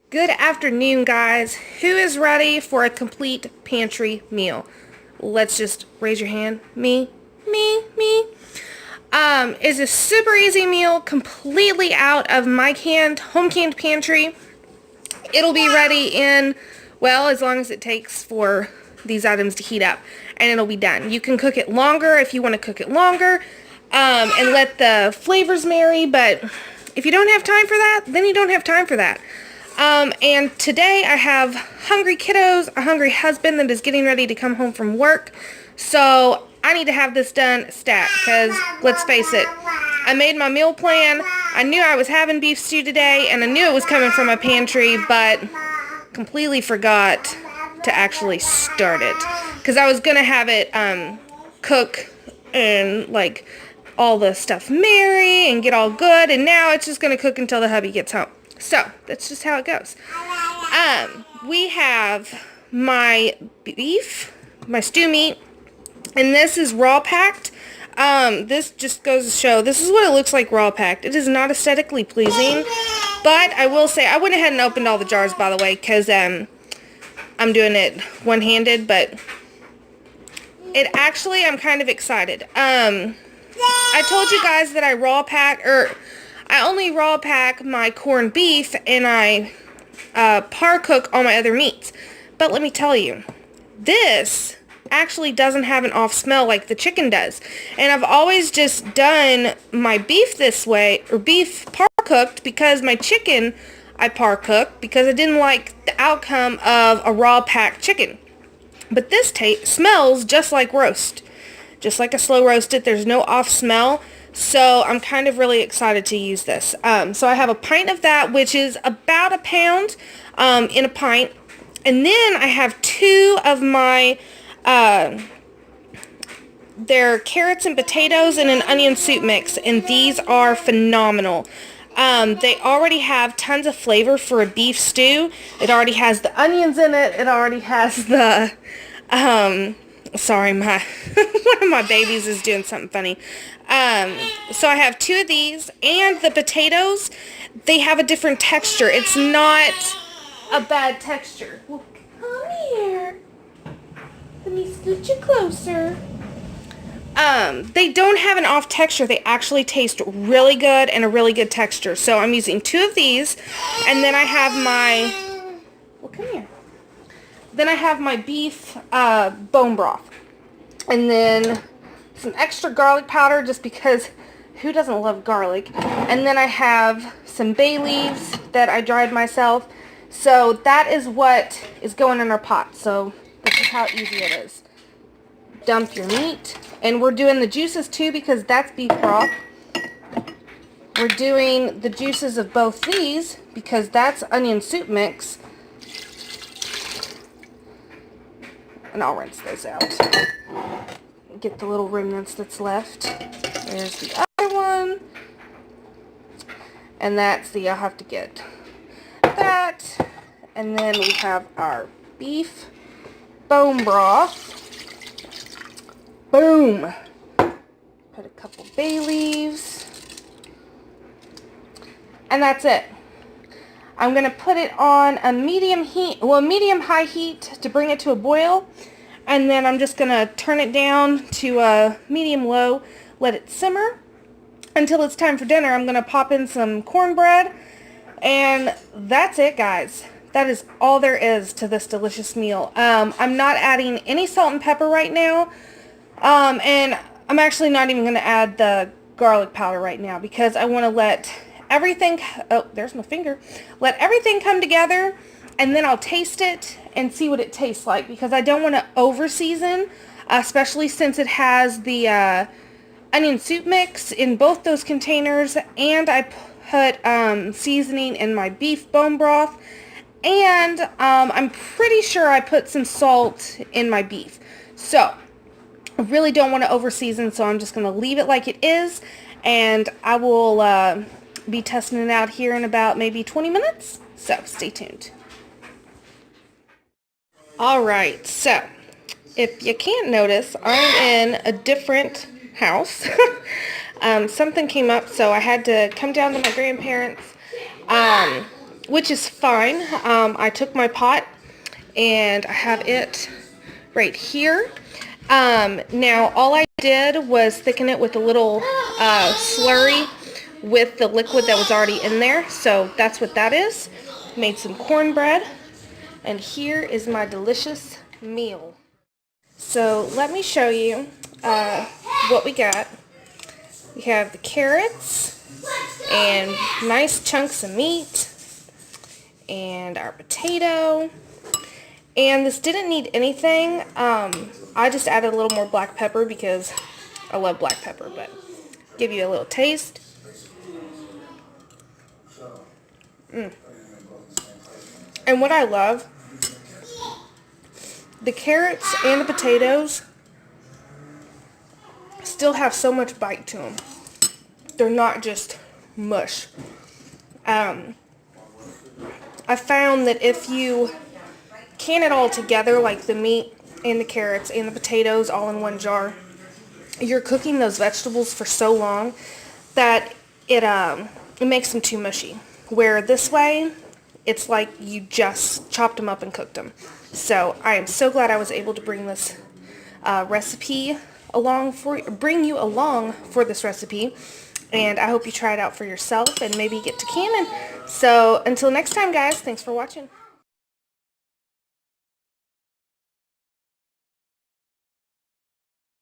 Good afternoon, guys. Who is ready for a complete pantry meal? Let's just raise your hand. Me, me. It's a super easy meal, completely out of my home canned pantry. It'll be ready in, well, as long as it takes for these items to heat up, and it'll be done. You can cook it longer if you want to cook it longer, and let the flavors marry, but if you don't have time for that, then you don't have time for that. And today I have hungry kiddos, a hungry husband that is getting ready to come home from work. So I need to have this done stat because let's face it, I made my meal plan. I knew I was having beef stew today and I knew it was coming from my pantry, but completely forgot to actually start it because I was going to have it cook and like all the stuff marry and get all good, and now it's just going to cook until the hubby gets home. So that's just how it goes. We have my beef, my stew meat, and this is raw packed. This just goes to show, this is what it looks like raw packed. It is not aesthetically pleasing, but I will say, I went ahead and opened all the jars, by the way, because I'm doing it one-handed, but it actually, I'm kind of excited. I told you guys that I only raw pack my corned beef and I par cook all my other meats. But let me tell you, this actually doesn't have an off smell like the chicken does. And I've always just done my beef this way, or beef par cooked, because my chicken I par cooked because I didn't like the outcome of a raw packed chicken. But this smells just like roast. Just like a slow roasted. There's no off smell. So I'm kind of really excited to use this. So I have a pint of that, which is about a pound in a pint. And then I have two of my, they're carrots and potatoes and an onion soup mix. And these are phenomenal. They already have tons of flavor for a beef stew. It already has the onions in it. It already has the, sorry, my one of my babies is doing something funny. So I have two of these, and the potatoes, they have a different texture. It's not a bad texture. Well, come here. Let me scoot you closer. They don't have an off texture. They actually taste really good and a really good texture. So I'm using two of these, and then I have my, well, come here. Then I have my beef bone broth, and then some extra garlic powder just because who doesn't love garlic, and then I have some bay leaves that I dried myself. So that is what is going in our pot. So this is how easy it is. Dump your meat, and we're doing the juices too because that's beef broth. We're doing the juices of both these because that's onion soup mix. And I'll rinse those out. Get the little remnants that's left. There's the other one. And that's the, I'll have to get that. And then we have our beef bone broth. Boom. Put a couple bay leaves. And that's it. I'm going to put it on a medium-high heat to bring it to a boil. And then I'm just going to turn it down to a medium-low, let it simmer until it's time for dinner. I'm going to pop in some cornbread. And that's it, guys. That is all there is to this delicious meal. I'm not adding any salt and pepper right now. And I'm actually not even going to add the garlic powder right now because I want to let everything, oh, there's my finger. Let everything come together, and then I'll taste it and see what it tastes like because I don't want to over season, especially since it has the onion soup mix in both those containers, and I put seasoning in my beef bone broth, and I'm pretty sure I put some salt in my beef. So I really don't want to over season, so I'm just going to leave it like it is, and I will be testing it out here in about maybe 20 minutes, so stay tuned. Alright, so if you can't notice, I'm in a different house. Something came up, so I had to come down to my grandparents. which is fine. I took my pot and I have it right here. Now all I did was thicken it with a little slurry with the liquid that was already in there. So that's what that is. Made some cornbread, and here is my delicious meal. So let me show you what we got. We have the carrots and nice chunks of meat and our potato. And this didn't need anything. I just added a little more black pepper because I love black pepper, but give you a little taste. And what I love, the carrots and the potatoes still have so much bite to them. They're not just mush. I found that if you can it all together, like the meat and the carrots and the potatoes all in one jar, you're cooking those vegetables for so long that it makes them too mushy. Where this way, it's like you just chopped them up and cooked them. So I am so glad I was able to bring this recipe bring you along for this recipe, and I hope you try it out for yourself and maybe get to canning. So until next time, guys, thanks for watching.